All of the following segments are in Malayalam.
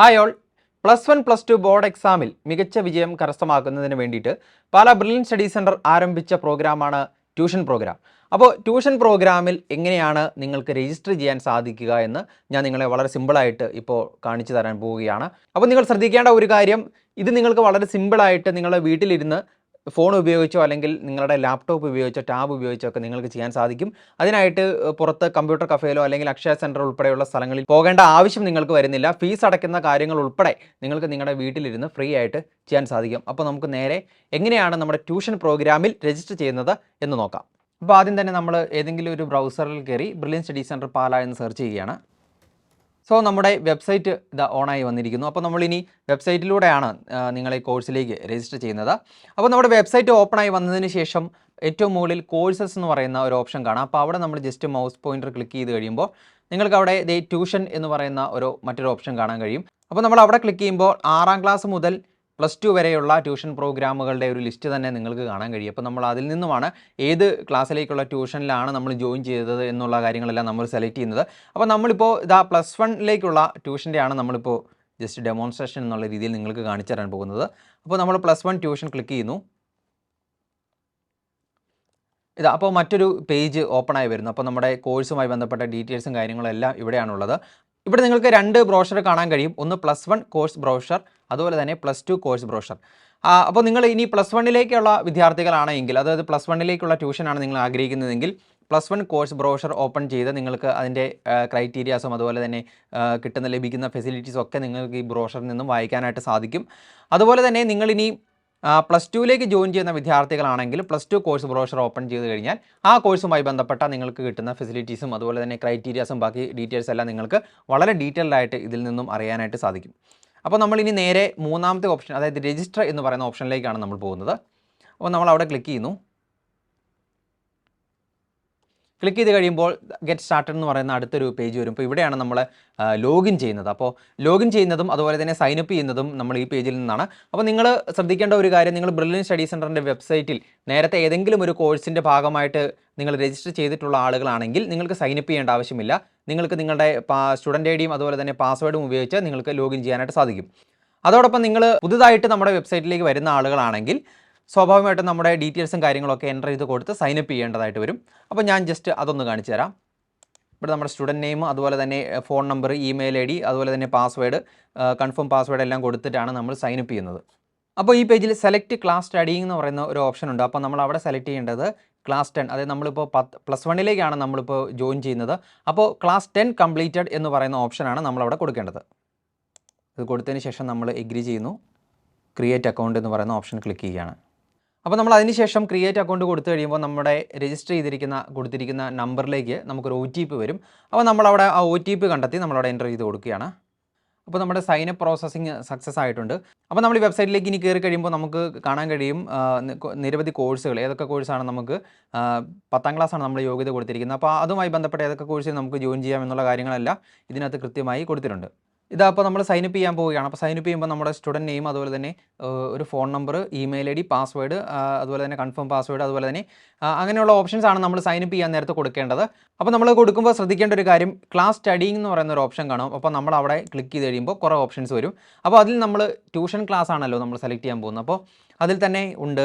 ഹായ് ഓൾ +1 +2 ബോർഡ് എക്സാമിൽ മികച്ച വിജയം കരസ്ഥമാക്കുന്നതിന് വേണ്ടിയിട്ട് പാലാ ബ്രില്യൻറ്റ് സ്റ്റഡി സെൻറ്റർ ആരംഭിച്ച പ്രോഗ്രാമാണ് ട്യൂഷൻ പ്രോഗ്രാം. അപ്പോൾ ട്യൂഷൻ പ്രോഗ്രാമിൽ എങ്ങനെയാണ് നിങ്ങൾക്ക് രജിസ്റ്റർ ചെയ്യാൻ സാധിക്കുക എന്ന് ഞാൻ നിങ്ങളെ വളരെ സിമ്പിളായിട്ട് ഇപ്പോൾ കാണിച്ചു തരാൻ പോവുകയാണ്. അപ്പോൾ നിങ്ങൾ ശ്രദ്ധിക്കേണ്ട ഒരു കാര്യം, ഇത് നിങ്ങൾക്ക് വളരെ സിമ്പിളായിട്ട് നിങ്ങളുടെ വീട്ടിലിരുന്ന് ഫോൺ ഉപയോഗിച്ചോ അല്ലെങ്കിൽ നിങ്ങളുടെ ലാപ്ടോപ്പ് ഉപയോഗിച്ചോ ടാബ് ഉപയോഗിച്ചോ ഒക്കെ നിങ്ങൾക്ക് ചെയ്യാൻ സാധിക്കും. അതിനായിട്ട് പുറത്ത് കമ്പ്യൂട്ടർ കഫേയിലോ അല്ലെങ്കിൽ അക്ഷയ സെൻറ്റർ ഉൾപ്പെടെയുള്ള സ്ഥലങ്ങളിൽ പോകേണ്ട ആവശ്യം നിങ്ങൾക്ക് വരുന്നില്ല. ഫീസ് അടയ്ക്കുന്ന കാര്യങ്ങൾ ഉൾപ്പെടെ നിങ്ങൾക്ക് നിങ്ങളുടെ വീട്ടിലിരുന്ന് ഫ്രീ ആയിട്ട് ചെയ്യാൻ സാധിക്കും. അപ്പോൾ നമുക്ക് നേരെ എങ്ങനെയാണ് നമ്മുടെ ട്യൂഷൻ പ്രോഗ്രാമിൽ രജിസ്റ്റർ ചെയ്യുന്നത് എന്ന് നോക്കാം. അപ്പോൾ ആദ്യം തന്നെ നമ്മൾ ഏതെങ്കിലും ഒരു ബ്രൗസറിൽ കയറി ബ്രില്യൻറ്റ് സ്റ്റഡി സെൻറ്റർ പാല എന്ന് സെർച്ച് ചെയ്യുകയാണ്. സോ നമ്മുടെ വെബ്സൈറ്റ് ഇത് ഓണായി വന്നിരിക്കുന്നു. അപ്പോൾ നമ്മളിനി വെബ്സൈറ്റിലൂടെയാണ് നിങ്ങൾ ഈ കോഴ്സിലേക്ക് രജിസ്റ്റർ ചെയ്യുന്നത്. അപ്പോൾ നമ്മുടെ വെബ്സൈറ്റ് ഓപ്പണായി വന്നതിന് ശേഷം ഏറ്റവും മുകളിൽ കോഴ്സസ് എന്ന് പറയുന്ന ഒരു ഓപ്ഷൻ കാണാം. അപ്പോൾ അവിടെ നമ്മൾ ജസ്റ്റ് മൗസ് പോയിൻ്റർ ക്ലിക്ക് ചെയ്ത് കഴിയുമ്പോൾ നിങ്ങൾക്ക് അവിടെ ട്യൂഷൻ എന്ന് പറയുന്ന മറ്റൊരു ഓപ്ഷൻ കാണാൻ കഴിയും. അപ്പോൾ നമ്മൾ അവിടെ ക്ലിക്ക് ചെയ്യുമ്പോൾ 6ാം ക്ലാസ് മുതൽ +2 വരെയുള്ള ട്യൂഷൻ പ്രോഗ്രാമുകളുടെ ഒരു ലിസ്റ്റ് തന്നെ നിങ്ങൾക്ക് കാണാൻ കഴിയും. അപ്പോൾ നമ്മൾ അതിൽ നിന്നുമാണ് ഏത് ക്ലാസ്സിലേക്കുള്ള ട്യൂഷനിലാണ് നമ്മൾ ജോയിൻ ചെയ്തത് എന്നുള്ള കാര്യങ്ങളെല്ലാം നമ്മൾ സെലക്ട് ചെയ്യുന്നത്. അപ്പോൾ നമ്മളിപ്പോൾ +1ലേക്കുള്ള ട്യൂഷൻ്റെയാണ് നമ്മളിപ്പോൾ ജസ്റ്റ് ഡെമോൺസ്ട്രേഷൻ എന്നുള്ള രീതിയിൽ നിങ്ങൾക്ക് കാണിച്ചു തരാൻ പോകുന്നത്. അപ്പോൾ നമ്മൾ +1 ട്യൂഷൻ ക്ലിക്ക് ചെയ്യുന്നു. അപ്പോൾ മറ്റൊരു പേജ് ഓപ്പണായി വരുന്നു. അപ്പോൾ നമ്മുടെ കോഴ്സുമായി ബന്ധപ്പെട്ട ഡീറ്റെയിൽസും കാര്യങ്ങളും എല്ലാം ഇവിടെയാണുള്ളത്. ഇവിടെ നിങ്ങൾക്ക് 2 ബ്രോഷർ കാണാൻ കഴിയും. ഒന്ന് +1 കോഴ്സ് ബ്രോഷർ, അതുപോലെ തന്നെ +2 കോഴ്സ് ബ്രോഷർ. അപ്പോൾ നിങ്ങൾ ഇനി +1ലേക്കുള്ള വിദ്യാർത്ഥികളാണെങ്കിൽ, അതായത് +1ലേക്കുള്ള ട്യൂഷനാണ് നിങ്ങൾ ആഗ്രഹിക്കുന്നതെങ്കിൽ +1 കോഴ്സ് ബ്രോഷർ ഓപ്പൺ ചെയ്ത് നിങ്ങൾക്ക് അതിൻ്റെ ക്രൈറ്റീരിയാസും അതുപോലെ തന്നെ ലഭിക്കുന്ന ഫെസിലിറ്റീസും ഒക്കെ നിങ്ങൾക്ക് ഈ ബ്രോഷറിൽ നിന്നും വായിക്കാനായിട്ട് സാധിക്കും. അതുപോലെ തന്നെ നിങ്ങളിനി +2ലേക്ക് ജോയിൻ ചെയ്യുന്ന വിദ്യാർത്ഥികളാണെങ്കിൽ +2 കോഴ്സ് ബ്രോഷർ ഓപ്പൺ ചെയ്ത് കഴിഞ്ഞാൽ ആ കോഴ്സുമായി ബന്ധപ്പെട്ട നിങ്ങൾക്ക് കിട്ടുന്ന ഫെസിലിറ്റീസും അതുപോലെ തന്നെ ക്രൈറ്റീരിയാസും ബാക്കി ഡീറ്റെയിൽസ് എല്ലാം നിങ്ങൾക്ക് വളരെ ഡീറ്റെയിൽഡ് ആയിട്ട് ഇതിൽ നിന്നും അറിയാനായിട്ട് സാധിക്കും. അപ്പോൾ നമ്മളിനി നേരെ 3ാമത്തെ ഓപ്ഷൻ, അതായത് രജിസ്റ്റർ എന്ന് പറയുന്ന ഓപ്ഷനിലേക്കാണ് നമ്മൾ പോകുന്നത്. അപ്പോൾ നമ്മൾ അവിടെ ക്ലിക്ക് ചെയ്യുന്നു. ക്ലിക്ക് ചെയ്ത് കഴിയുമ്പോൾ ഗെറ്റ് സ്റ്റാർട്ടഡ് എന്ന് പറയുന്ന അടുത്തൊരു പേജ് വരും. അപ്പോൾ ഇവിടെയാണ് നമ്മൾ ലോഗിൻ ചെയ്യുന്നത്. അപ്പോൾ ലോഗിൻ ചെയ്യുന്നതും അതുപോലെ തന്നെ സൈനപ്പ് ചെയ്യുന്നതും നമ്മൾ ഈ പേജിൽ നിന്നാണ്. അപ്പോൾ നിങ്ങൾ ശ്രദ്ധിക്കേണ്ട ഒരു കാര്യം, നിങ്ങൾ ബ്രില്യൻറ്റ് സ്റ്റഡി സെൻറ്ററിൻ്റെ വെബ്സൈറ്റിൽ നേരത്തെ ഏതെങ്കിലും ഒരു കോഴ്സിൻ്റെ ഭാഗമായിട്ട് നിങ്ങൾ രജിസ്റ്റർ ചെയ്തിട്ടുള്ള ആളുകളാണെങ്കിൽ നിങ്ങൾക്ക് സൈനപ്പ് ചെയ്യേണ്ട ആവശ്യമില്ല. നിങ്ങൾക്ക് നിങ്ങളുടെ സ്റ്റുഡൻ്റ് ഐ ഡിയും അതുപോലെ തന്നെ പാസ്വേഡും ഉപയോഗിച്ച് നിങ്ങൾക്ക് ലോഗിൻ ചെയ്യാനായിട്ട് സാധിക്കും. അതോടൊപ്പം നിങ്ങൾ പുതുതായിട്ട് നമ്മുടെ വെബ്സൈറ്റിലേക്ക് വരുന്ന ആളുകളാണെങ്കിൽ സ്വാഭാവികമായിട്ടും നമ്മുടെ ഡീറ്റെയിൽസും കാര്യങ്ങളൊക്കെ എൻ്റർ ചെയ്ത് കൊടുത്ത് സൈനപ്പ് ചെയ്യേണ്ടതായിട്ട് വരും. അപ്പോൾ ഞാൻ ജസ്റ്റ് അതൊന്ന് കാണിച്ചു തരാം. ഇവിടെ നമ്മുടെ സ്റ്റുഡൻറ്റ് നെയിം, അതുപോലെ തന്നെ phone number, email I D, അതുപോലെ തന്നെ പാസ്വേഡ്, കൺഫേം പാസ്വേഡ് എല്ലാം കൊടുത്തിട്ടാണ് നമ്മൾ സൈനപ്പ് ചെയ്യുന്നത്. അപ്പോൾ ഈ പേജിൽ സെലക്ട് ക്ലാസ് സ്റ്റഡിയിങ് എന്ന് പറയുന്ന ഒരു ഓപ്ഷൻ ഉണ്ട്. അപ്പോൾ നമ്മൾ അവിടെ സെലക്ട് ചെയ്യേണ്ടത് ക്ലാസ് 10, അതായത് നമ്മളിപ്പോൾ +1ലേക്കാണ് നമ്മളിപ്പോൾ ജോയിൻ ചെയ്യുന്നത്. അപ്പോൾ ക്ലാസ് 10 കംപ്ലീറ്റഡ് എന്ന് പറയുന്ന ഓപ്ഷനാണ് നമ്മളവിടെ കൊടുക്കേണ്ടത്. ഇത് കൊടുത്തതിന് ശേഷം നമ്മൾ എഗ്രി ചെയ്യുന്നു. ക്രിയേറ്റ് അക്കൗണ്ട് എന്ന് പറയുന്ന ഓപ്ഷൻ ക്ലിക്ക് ചെയ്യുകയാണ്. അപ്പോൾ നമ്മൾ അതിനുശേഷം ക്രിയേറ്റ് അക്കൗണ്ട് കൊടുത്തു കഴിയുമ്പോൾ നമ്മുടെ രജിസ്റ്റർ കൊടുത്തിരിക്കുന്ന നമ്പറിലേക്ക് നമുക്കൊരു OTP വരും. അപ്പോൾ നമ്മളവിടെ ആ OTP കണ്ടെത്തി നമ്മളവിടെ എൻ്റർ ചെയ്ത് കൊടുക്കുകയാണ്. അപ്പോൾ നമ്മുടെ സൈനപ്പ് പ്രോസസ്സിങ് സക്സസ് ആയിട്ടുണ്ട്. അപ്പോൾ നമ്മൾ ഈ വെബ്സൈറ്റിലേക്ക് ഇനി കയറി കഴിയുമ്പോൾ നമുക്ക് കാണാൻ കഴിയും നിരവധി കോഴ്സുകൾ. ഏതൊക്കെ കോഴ്സാണ് നമുക്ക് 10ാം ക്ലാസ്സാണ് നമ്മൾ യോഗ്യത കൊടുത്തിരിക്കുന്നത്. അപ്പോൾ അതുമായി ബന്ധപ്പെട്ട ഏതൊക്കെ കോഴ്സിൽ നമുക്ക് ജോയിൻ ചെയ്യാം എന്നുള്ള കാര്യങ്ങളെല്ലാം ഇതിനകത്ത് കൃത്യമായി കൊടുത്തിട്ടുണ്ട്. അപ്പോൾ നമ്മൾ സൈനപ്പ് ചെയ്യാൻ പോവുകയാണ്. അപ്പോൾ സൈനപ്പ് ചെയ്യുമ്പോൾ നമ്മുടെ സ്റ്റുഡൻറ്റ് നെയിം, അതുപോലെ തന്നെ ഒരു phone number, email I D, password, അതുപോലെ തന്നെ കൺഫേം പാസ്വേഡ്, അതുപോലെ തന്നെ അങ്ങനെയുള്ള ഓപ്ഷൻസ് ആണ് നമ്മൾ സൈനപ്പ് ചെയ്യാൻ നേരത്തെ കൊടുക്കേണ്ടത്. അപ്പോൾ നമ്മൾ കൊടുക്കുമ്പോൾ ശ്രദ്ധിക്കേണ്ട ഒരു കാര്യം, ക്ലാസ് സ്റ്റഡിയിങ് എന്ന് പറയുന്ന ഒരു ഓപ്ഷൻ കാണും. അപ്പോൾ നമ്മൾ അവിടെ ക്ലിക്ക് ചെയ്ത് കഴിയുമ്പോൾ കുറേ ഓപ്ഷൻസ് വരും. അപ്പോൾ അതിൽ നമ്മൾ ട്യൂഷൻ ക്ലാസ് ആണല്ലോ നമ്മൾ സെലക്ട് ചെയ്യാൻ പോകുന്നത്. അപ്പോൾ അതിൽ തന്നെ ഉണ്ട്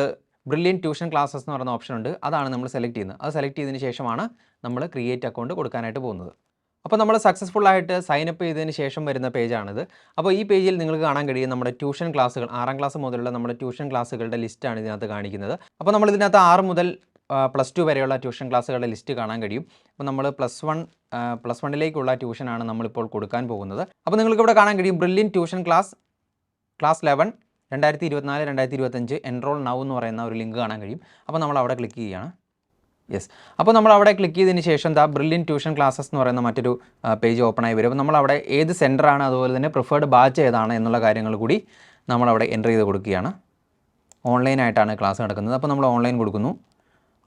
ബ്രില്യൻറ്റ് ട്യൂഷൻ ക്ലാസ്സസ് എന്ന് പറയുന്ന ഓപ്ഷൻ ഉണ്ട്. അതാണ് നമ്മൾ സെലക്ട് ചെയ്യുന്നത്. അത് സെലക്ട് ചെയ്തതിന് ശേഷമാണ് നമ്മൾ ക്രിയേറ്റ് അക്കൗണ്ട് കൊടുക്കാനായിട്ട് പോകുന്നത്. അപ്പോൾ നമ്മൾ സക്സസ്ഫുള്ളായിട്ട് സൈനപ്പ് ചെയ്തതിന് ശേഷം വരുന്ന പേജാണിത്. അപ്പോൾ ഈ പേജിൽ നിങ്ങൾക്ക് കാണാൻ കഴിയും നമ്മുടെ ട്യൂഷൻ ക്ലാസ്സുകൾ, 6ാം ക്ലാസ് മുതലുള്ള നമ്മുടെ ട്യൂഷൻ ക്ലാസ്സുകളുടെ ലിസ്റ്റാണ് ഇതിനകത്ത് കാണിക്കുന്നത്. അപ്പോൾ നമ്മൾ ഇതിനകത്ത് 6 മുതൽ +2 വരെയുള്ള ട്യൂഷൻ ക്ലാസ്സുകളുടെ ലിസ്റ്റ് കാണാൻ കഴിയും. അപ്പോൾ നമ്മൾ +1ലേക്കുള്ള ട്യൂഷനാണ് നമ്മളിപ്പോൾ കൊടുക്കാൻ പോകുന്നത്. അപ്പോൾ നിങ്ങൾക്ക് ഇവിടെ കാണാൻ കഴിയും brilliant tuition class 11 2024-2025 enrol now എന്ന് പറയുന്ന ഒരു ലിങ്ക് കാണാൻ കഴിയും. അപ്പോൾ നമ്മൾ അവിടെ ക്ലിക്ക് ചെയ്യുകയാണ്. യെസ്. അപ്പോൾ നമ്മൾ അവിടെ ക്ലിക്ക് ചെയ്തതിന് ശേഷം ബ്രില്യൻറ്റ് ട്യൂഷൻ ക്ലാസ്സസ് എന്ന് പറയുന്ന മറ്റൊരു പേജ് ഓപ്പണായി വരും. അപ്പോൾ നമ്മളവിടെ ഏത് സെൻറ്ററാണ്, അതുപോലെ തന്നെ പ്രിഫേർഡ് ബാച്ച് ഏതാണ് എന്നുള്ള കാര്യങ്ങൾ കൂടി നമ്മളവിടെ എൻ്റർ ചെയ്ത് കൊടുക്കുകയാണ്. ഓൺലൈനായിട്ടാണ് ക്ലാസ് നടക്കുന്നത്. അപ്പോൾ നമ്മൾ ഓൺലൈൻ കൊടുക്കുന്നു.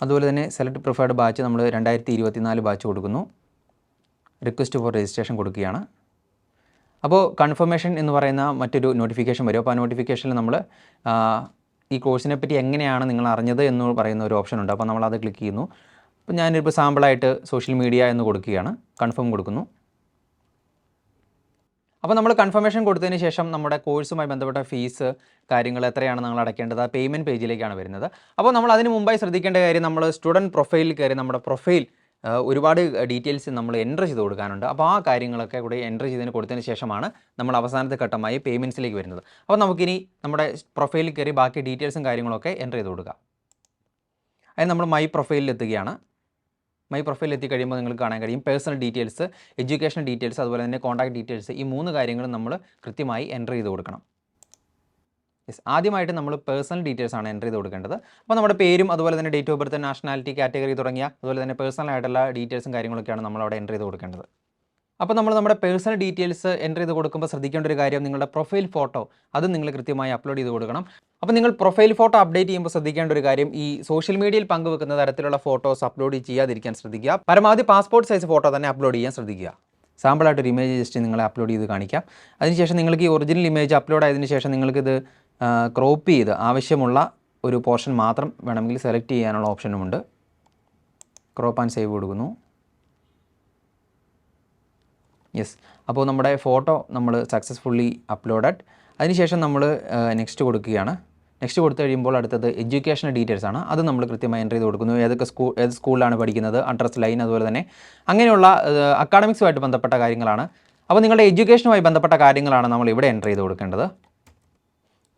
അതുപോലെ തന്നെ സെലക്ട് പ്രിഫേർഡ് ബാച്ച് നമ്മൾ 2024 ബാച്ച് കൊടുക്കുന്നു. റിക്വസ്റ്റ് ഫോർ രജിസ്ട്രേഷൻ കൊടുക്കുകയാണ്. അപ്പോൾ കൺഫർമേഷൻ എന്ന് പറയുന്ന മറ്റൊരു നോട്ടിഫിക്കേഷൻ വരും. അപ്പോൾ ആ നോട്ടിഫിക്കേഷനിൽ നമ്മൾ ഈ കോഴ്സിനെ പറ്റി എങ്ങനെയാണ് നിങ്ങൾ അറിഞ്ഞത് എന്ന് പറയുന്ന ഒരു ഓപ്ഷൻ ഉണ്ട്. അപ്പോൾ നമ്മളത് ക്ലിക്ക് ചെയ്യുന്നു. അപ്പോൾ ഞാനിപ്പോൾ സാമ്പിളായിട്ട് സോഷ്യൽ മീഡിയ എന്ന് കൊടുക്കുകയാണ്. കൺഫേം കൊടുക്കുന്നു. അപ്പോൾ നമ്മൾ കൺഫർമേഷൻ കൊടുത്തതിന് ശേഷം നമ്മുടെ കോഴ്സുമായി ബന്ധപ്പെട്ട ഫീസ് കാര്യങ്ങൾ എത്രയാണ് നിങ്ങൾ അടയ്ക്കേണ്ടത് ആ പേയ്മെൻറ്റ് പേജിലേക്കാണ് വരുന്നത്. അപ്പോൾ നമ്മൾ അതിന് മുമ്പായി ശ്രദ്ധിക്കേണ്ട കാര്യം, നമ്മൾ സ്റ്റുഡൻറ്റ് പ്രൊഫൈലിൽ കയറി നമ്മുടെ പ്രൊഫൈൽ ഒരുപാട് ഡീറ്റെയിൽസ് നമ്മൾ എൻ്റർ ചെയ്ത് കൊടുക്കാനുണ്ട്. അപ്പോൾ ആ കാര്യങ്ങളൊക്കെ കൂടി എൻ്റർ ചെയ്തതിന് കൊടുത്തതിന് ശേഷമാണ് നമ്മൾ അവസാനത്തെ ഘട്ടമായി പേയ്മെൻറ്റ്സിലേക്ക് വരുന്നത്. അപ്പോൾ നമുക്കിനി നമ്മുടെ പ്രൊഫൈലിൽ കയറി ബാക്കി ഡീറ്റെയിൽസും കാര്യങ്ങളൊക്കെ എൻ്റർ ചെയ്ത് കൊടുക്കാം. അതിന് നമ്മൾ മൈ പ്രൊഫൈലിൽ എത്തുകയാണ്. മൈ പ്രൊഫൈലിൽ എത്തിക്കഴിയുമ്പോൾ നിങ്ങൾക്ക് കാണാൻ കഴിയും പേഴ്സണൽ ഡീറ്റെയിൽസ്, എഡ്യൂക്കേഷൻ ഡീറ്റെയിൽസ്, അതുപോലെ തന്നെ കോൺടാക്ട് ഡീറ്റെയിൽസ്. ഈ 3 കാര്യങ്ങളും നമ്മൾ കൃത്യമായി എൻ്റർ ചെയ്ത് കൊടുക്കണം. ആദ്യമായിട്ട് നമ്മൾ പേഴ്സണൽ ഡീറ്റെയിൽസ് ആണ് എൻ്റർ ചെയ്ത് കൊടുക്കേണ്ടത്. അപ്പോൾ നമ്മുടെ പേരും അതുപോലെ തന്നെ date of birth, nationality, category തുടങ്ങിയ അതുപോലെ തന്നെ പേഴ്സണൽ ആയിട്ടുള്ള ഡീറ്റെയിൽസും കാര്യങ്ങളൊക്കെയാണ് നമ്മളവിടെ എൻ്റർ ചെയ്ത് കൊടുക്കേണ്ടത്. അപ്പോൾ നമ്മൾ നമ്മുടെ പേഴ്സണൽ ഡീറ്റെയിൽസ് എൻ്റർ ചെയ്ത് കൊടുക്കുമ്പോൾ ശ്രദ്ധിക്കേണ്ട ഒരു കാര്യം, നിങ്ങളുടെ പ്രൊഫൈൽ ഫോട്ടോ അത് നിങ്ങൾ കൃത്യമായി അപ്ലോഡ് ചെയ്ത് കൊടുക്കണം. അപ്പോൾ നിങ്ങൾ പ്രൊഫൈൽ ഫോട്ടോ അപ്ഡേറ്റ് ചെയ്യുമ്പോൾ ശ്രദ്ധിക്കേണ്ട ഒരു കാര്യം, ഈ സോഷ്യൽ മീഡിയയിൽ പങ്കുവെക്കുന്ന തരത്തിലുള്ള ഫോട്ടോസ് അപ്ലോഡ് ചെയ്യാതിരിക്കാൻ ശ്രദ്ധിക്കുക. പരമാവധി പാസ്പോർട്ട് സൈസ് ഫോട്ടോ തന്നെ അപ്ലോഡ് ചെയ്യാൻ ശ്രദ്ധിക്കുക. സാമ്പിളായിട്ടൊരു ഇമേജ് ജസ്റ്റ് നിങ്ങളെ അപ്ലോഡ് ചെയ്ത് കാണിക്കാം. അതിനുശേഷം നിങ്ങൾക്ക് ഈ ഒറിജിനൽ ഇമേജ് അപ്ലോഡ് ആയതിനു ശേഷം നിങ്ങൾക്കിത് ക്രോപ്പ് ചെയ്ത് ആവശ്യമുള്ള ഒരു പോർഷൻ മാത്രം വേണമെങ്കിൽ സെലക്ട് ചെയ്യാനുള്ള ഓപ്ഷനുമുണ്ട്. ക്രോപ്പ് ആൻഡ് സേവ് കൊടുക്കുന്നു. യെസ്, അപ്പോൾ നമ്മുടെ ഫോട്ടോ നമ്മൾ സക്സസ്ഫുള്ളി അപ്ലോഡഡ്. അതിനുശേഷം നമ്മൾ നെക്സ്റ്റ് കൊടുക്കുകയാണ്. നെക്സ്റ്റ് കൊടുത്തു കഴിയുമ്പോൾ അടുത്തത് എഡ്യൂക്കേഷൻ ഡീറ്റെയിൽസ് ആണ്. അത് നമ്മൾ കൃത്യമായി എൻ്റർ ചെയ്ത് കൊടുക്കുന്നു. ഏത് സ്കൂളിലാണ് പഠിക്കുന്നത്, അഡ്രസ്, ലൈൻ, അതുപോലെ തന്നെ അങ്ങനെയുള്ള അക്കാഡമിക്സുമായിട്ട് ബന്ധപ്പെട്ട കാര്യങ്ങളാണ്. അപ്പോൾ നിങ്ങളുടെ എഡ്യൂക്കേഷനുമായി ബന്ധപ്പെട്ട കാര്യങ്ങളാണ് നമ്മൾ ഇവിടെ എൻ്റർ ചെയ്ത് കൊടുക്കേണ്ടത്.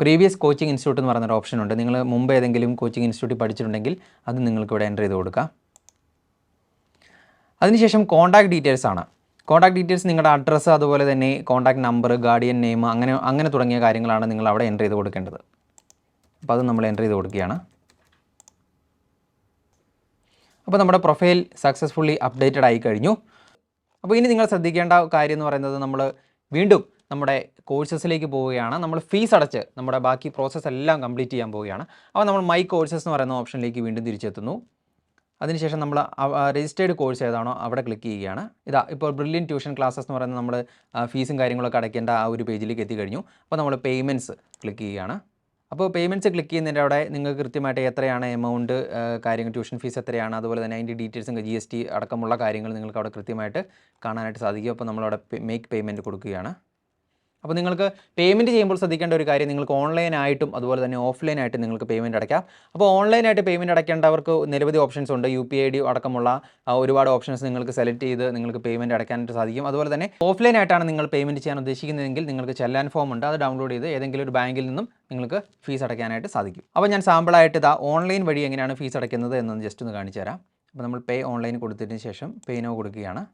പ്രീവിയസ് കോച്ചിങ് ഇൻസ്റ്റിറ്റ്യൂട്ട് എന്ന് പറയുന്നൊരു ഓപ്ഷൻ ഉണ്ട്. നിങ്ങൾ മുമ്പ് ഏതെങ്കിലും കോച്ചിങ് ഇൻസ്റ്റിറ്റ്യൂട്ടിൽ പഠിച്ചിട്ടുണ്ടെങ്കിൽ അത് നിങ്ങൾക്ക് ഇവിടെ എൻ്റർ ചെയ്ത് കൊടുക്കാം. അതിനുശേഷം കോൺടാക്ട് ഡീറ്റെയിൽസ് ആണ്. കോൺടാക്ട് ഡീറ്റെയിൽസ് നിങ്ങളുടെ അഡ്രസ്സ്, അതുപോലെ തന്നെ കോൺടാക്ട് നമ്പർ, ഗാർഡിയൻ നെയിം, അങ്ങനെ തുടങ്ങിയ കാര്യങ്ങളാണ് നിങ്ങൾ അവിടെ എൻ്റർ ചെയ്ത് കൊടുക്കേണ്ടത്. അപ്പോൾ അത് നമ്മൾ എൻ്റർ ചെയ്ത് കൊടുക്കുകയാണ്. അപ്പോൾ നമ്മുടെ പ്രൊഫൈൽ സക്സസ്ഫുള്ളി അപ്ഡേറ്റഡ് ആയി കഴിഞ്ഞു. അപ്പോൾ ഇനി നിങ്ങൾ ശ്രദ്ധിക്കേണ്ട കാര്യം എന്ന് പറയുന്നത്, നമ്മൾ വീണ്ടും നമ്മുടെ കോഴ്സസിലേക്ക് പോവുകയാണ്. നമ്മൾ ഫീസ് അടച്ച് നമ്മുടെ ബാക്കി പ്രോസസ്സ് എല്ലാം കംപ്ലീറ്റ് ചെയ്യാൻ പോവുകയാണ്. അപ്പോൾ നമ്മൾ മൈ കോഴ്സസ് എന്ന് പറയുന്ന ഓപ്ഷനിലേക്ക് വീണ്ടും തിരിച്ചെത്തുന്നു. അതിനുശേഷം നമ്മൾ രജിസ്റ്റേർഡ് കോഴ്സ് ഏതാണോ അവിടെ ക്ലിക്ക് ചെയ്യുകയാണ്. ഇപ്പോൾ ബ്രില്യൻ ട്യൂഷൻ ക്ലാസ്സസ് എന്ന് പറയുന്നത് നമ്മൾ ഫീസും കാര്യങ്ങളൊക്കെ അടയ്ക്കേണ്ട ആ ഒരു പേജിലേക്ക് എത്തിക്കഴിഞ്ഞു. അപ്പോൾ നമ്മൾ പേയ്മെൻറ്റ്സ് ക്ലിക്ക് ചെയ്യുകയാണ്. അപ്പോൾ പേയ്മെൻറ്റ്സ് ക്ലിക്ക് ചെയ്യുന്നതിൻ്റെ അവിടെ നിങ്ങൾക്ക് കൃത്യമായിട്ട് എത്രയാണ് എമൗണ്ട്, കാര്യങ്ങൾ, ട്യൂഷൻ ഫീസ് എത്രയാണ്, അതുപോലെ തന്നെ അതിൻ്റെ ഡീറ്റെയിൽസും GST അടക്കമുള്ള കാര്യങ്ങൾ നിങ്ങൾക്ക് അവിടെ കൃത്യമായിട്ട് കാണാനായിട്ട് സാധിക്കും. അപ്പോൾ നമ്മളവിടെ മേക്ക് പേയ്മെൻറ്റ് കൊടുക്കുകയാണ്. അപ്പോൾ നിങ്ങൾക്ക് പേയ്മെൻറ്റ് ചെയ്യുമ്പോൾ ശ്രദ്ധിക്കേണ്ട ഒരു കാര്യം, നിങ്ങൾക്ക് ഓൺലൈനായിട്ടും അതുപോലെ തന്നെ ഓഫ്ലൈനായിട്ടും നിങ്ങൾക്ക് പേയ്മെൻറ്റ് അടയ്ക്കാം. അപ്പോൾ ഓൺലൈനായിട്ട് പേയ്മെൻറ്റ് അടയ്ക്കേണ്ടവർക്ക് നിരവധി ഓപ്ഷൻസ് ഉണ്ട്. UPI അടക്കമുള്ള ഒരുപാട് ഓപ്ഷൻസ് നിങ്ങൾക്ക് സെലക്ട് ചെയ്ത് നിങ്ങൾക്ക് പേയ്മെൻറ്റ് അടയ്ക്കാനായിട്ട് സാധിക്കും. അതുപോലെ തന്നെ ഓഫ്ലൈനായിട്ടാണ് നിങ്ങൾ പേയ്മെൻറ്റ് ചെയ്യാൻ ഉദ്ദേശിക്കുന്നതെങ്കിൽ നിങ്ങൾക്ക് ചെല്ലാൻ ഫോം ഉണ്ട്. അത് ഡൗൺലോഡ് ചെയ്ത് ഏതെങ്കിലും ഒരു ബാങ്കിൽ നിന്നും നിങ്ങൾക്ക് ഫീസ് അടയ്ക്കാനായിട്ട് സാധിക്കും. അപ്പോൾ ഞാൻ സാമ്പിളായിട്ട് ഓൺലൈൻ വഴി എങ്ങനെയാണ് ഫീസ് അടയ്ക്കുന്നത് എന്നൊന്ന് ജസ്റ്റ് ഒന്ന് കാണിച്ചു തരാം. അപ്പോൾ നമ്മൾ പേ ഓൺലൈൻ കൊടുത്തതിന് ശേഷം പേ നൗ കൊടുക്കുകയാണ്.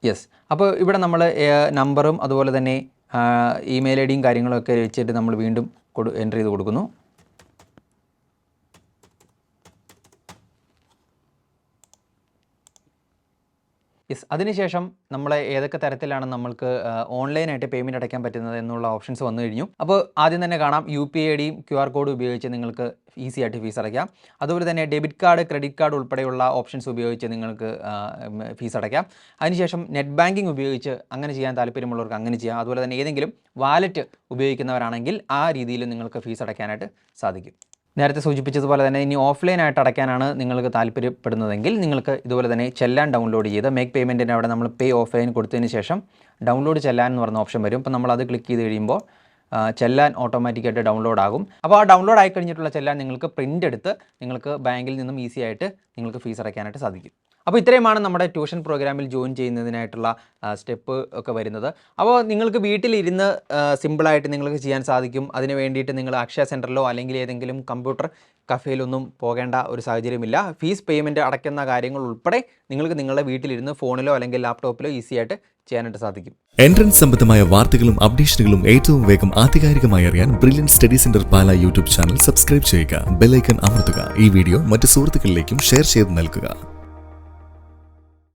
യെസ്, അപ്പോൾ ഇവിടെ നമ്മൾ നമ്പറും അതുപോലെ തന്നെ ഇമെയിൽ ID കാര്യങ്ങളൊക്കെ വെച്ചിട്ട് നമ്മൾ വീണ്ടും എൻ്റർ ചെയ്ത് കൊടുക്കുന്നു. യെസ്, അതിനുശേഷം നമ്മൾ ഏതൊക്കെ തരത്തിലാണ് നമ്മൾക്ക് ഓൺലൈനായിട്ട് പേയ്മെൻറ്റ് അടയ്ക്കാൻ പറ്റുന്നത് എന്നുള്ള ഓപ്ഷൻസ് വന്നു കഴിഞ്ഞു. അപ്പോൾ ആദ്യം തന്നെ കാണാം UPI ID QR കോഡ് ഉപയോഗിച്ച് നിങ്ങൾക്ക് ഈസി ആയിട്ട് ഫീസ് അടയ്ക്കാം. അതുപോലെ തന്നെ ഡെബിറ്റ് കാർഡ്, ക്രെഡിറ്റ് കാർഡ് ഉൾപ്പെടെയുള്ള ഓപ്ഷൻസ് ഉപയോഗിച്ച് നിങ്ങൾക്ക് ഫീസ് അടയ്ക്കാം. അതിനുശേഷം നെറ്റ് ബാങ്കിങ് ഉപയോഗിച്ച് അങ്ങനെ ചെയ്യാൻ താല്പര്യമുള്ളവർക്ക് അങ്ങനെ ചെയ്യാം. അതുപോലെ തന്നെ ഏതെങ്കിലും വാലറ്റ് ഉപയോഗിക്കുന്നവരാണെങ്കിൽ ആ രീതിയിൽ നിങ്ങൾക്ക് ഫീസ് അടയ്ക്കാനായിട്ട് സാധിക്കും. നേരത്തെ സൂചിപ്പിച്ചതുപോലെ തന്നെ ഇനി ഓഫ്ലൈനായിട്ട് അടയ്ക്കാനാണ് നിങ്ങൾക്ക് താല്പര്യപ്പെടുന്നതെങ്കിൽ നിങ്ങൾക്ക് ഇതുപോലെ തന്നെ ചെല്ലാൻ ഡൗൺലോഡ് ചെയ്ത് മേക്ക് പേയ്മെൻറ്റിന് അവിടെ നമ്മൾ പേ ഓഫ്ലൈൻ കൊടുത്തതിന് ശേഷം ഡൗൺലോഡ് ചെല്ലാൻ എന്ന് പറഞ്ഞ ഓപ്ഷൻ വരും. അപ്പോൾ നമ്മളത് ക്ലിക്ക് ചെയ്ത് കഴിയുമ്പോൾ ചെല്ലാൻ ഓട്ടോമാറ്റിക്കായിട്ട് ഡൗൺലോഡ് ആകും. അപ്പോൾ ആ ഡൗൺലോഡ് ആയി കഴിഞ്ഞിട്ടുള്ള ചെല്ലാൻ നിങ്ങൾക്ക് പ്രിൻ്റ് എടുത്ത് നിങ്ങൾക്ക് ബാങ്കിൽ നിന്നും ഈസി ആയിട്ട് നിങ്ങൾക്ക് ഫീസ് അടയ്ക്കാനായിട്ട് സാധിക്കും. അപ്പോൾ ഇത്രയുമാണ് നമ്മുടെ ട്യൂഷൻ പ്രോഗ്രാമിൽ ജോയിൻ ചെയ്യുന്നതിനായിട്ടുള്ള സ്റ്റെപ്പ് ഒക്കെ വരുന്നത്. അപ്പോൾ നിങ്ങൾക്ക് വീട്ടിലിരുന്ന് സിമ്പിളായിട്ട് നിങ്ങൾക്ക് ചെയ്യാൻ സാധിക്കും. അതിന് വേണ്ടിയിട്ട് നിങ്ങൾ അക്ഷയ സെൻറ്ററിലോ അല്ലെങ്കിൽ ഏതെങ്കിലും കമ്പ്യൂട്ടർ കഫേയിലൊന്നും പോകേണ്ട ഒരു സാഹചര്യമില്ല. ഫീസ് പേയ്മെൻറ്റ് അടയ്ക്കുന്ന കാര്യങ്ങൾ ഉൾപ്പെടെ നിങ്ങൾക്ക് നിങ്ങളുടെ വീട്ടിലിരുന്ന് ഫോണിലോ അല്ലെങ്കിൽ ലാപ്ടോപ്പിലോ ഈസി ആയിട്ട് ചെയ്യാനായിട്ട് സാധിക്കും. എൻട്രൻസ് സംബന്ധമായ വാർത്തകളും അപ്ഡേഷനുകളും ഏറ്റവും വേഗം ആധികാരികമായി അറിയാൻ ബ്രില്യൻ സ്റ്റഡി സെന്റർ പാല യൂട്യൂബ് ചാനൽ സബ്സ്ക്രൈബ് ചെയ്യുക. ബെൽ ഐക്കൺ അമർത്തുക. ഈ വീഡിയോ മറ്റ് സുഹൃത്തുക്കളിലേക്കും ഷെയർ ചെയ്ത് നൽകുക.